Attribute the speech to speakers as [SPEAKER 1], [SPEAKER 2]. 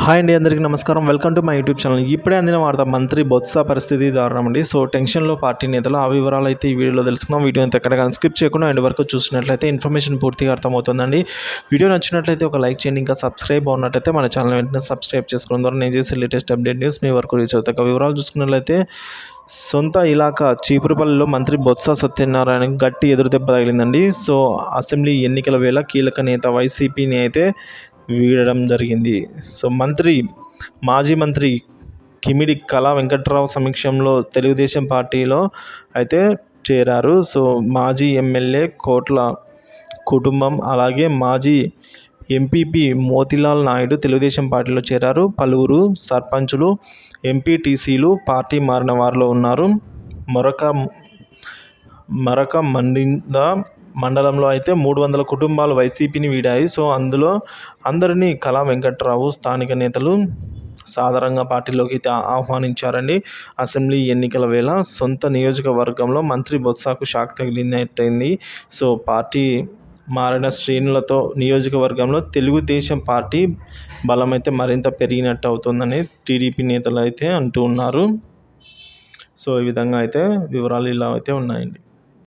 [SPEAKER 1] Hi అండి, అందరికీ నమస్కారం. Welcome to my YouTube channel. ఇప్పుడే అందిన వార్త, మంత్రి బొత్స పరిస్థితి దారుణం అండి. సో టెన్షన్లో పార్టీ నేతలు, ఆ వివరాలు అయితే ఈ వీడియోలో తెలుసుకుందాం. వీడియో అంతా ఎక్కడ కానీ స్కిప్ చేయకుండా ఎండ్ వరకు చూసినట్లయితే ఇన్ఫర్మేషన్ పూర్తిగా అర్థమవుతుందండి. వీడియో నచ్చినట్లయితే ఒక లైక్ చేయండి. ఇంకా సబ్స్క్రైబ్ అవునట్టయితే మన ఛానల్ వెంటనే సబ్స్క్రైబ్ చేసుకోవడం ద్వారా నేను చేసే లేటెస్ట్ అప్డేట్ న్యూస్ మీ వరకు రీచ్ అవుతాయి. వివరాలు చూసుకున్నట్లయితే, సొంత ఇలాకా చీపురుపల్లిలో మంత్రి బొత్స సత్యనారాయణకి గట్టి ఎదురుదెబ్బ తగిలిందండి. సో అసెంబ్లీ ఎన్నికల వేళ కీలక నేత వైసీపీని అయితే వీడడం జరిగింది. సో మాజీ మంత్రి కిమిడి కళా వెంకట్రావు సమక్షంలో తెలుగుదేశం పార్టీలో అయితే చేరారు. సో మాజీ ఎమ్మెల్యే కోట్ల కుటుంబం, అలాగే మాజీ ఎంపీపీ మోతిలాల్ నాయుడు తెలుగుదేశం పార్టీలో చేరారు. పలువురు సర్పంచులు, ఎంపీటీసీలు పార్టీ మారిన వారిలో ఉన్నారు. మరొక మండలంలో అయితే 300 కుటుంబాలు వైసీపీని వీడాయి. సో అందులో అందరినీ కళా వెంకట్రావు స్థానిక నేతలు సాధారణంగా పార్టీలోకి అయితే ఆహ్వానించారండి. అసెంబ్లీ ఎన్నికల వేళ సొంత నియోజకవర్గంలో మంత్రి బొత్సకు షాక్ తగిలినట్టయింది. సో పార్టీ మారిన శ్రేణులతో నియోజకవర్గంలో తెలుగుదేశం పార్టీ బలం అయితే మరింత పెరిగినట్టు అవుతుందని టీడీపీ నేతలు అయితే అంటూ ఉన్నారు. సో ఈ విధంగా అయితే వివరాలు ఇలా అయితే ఉన్నాయండి.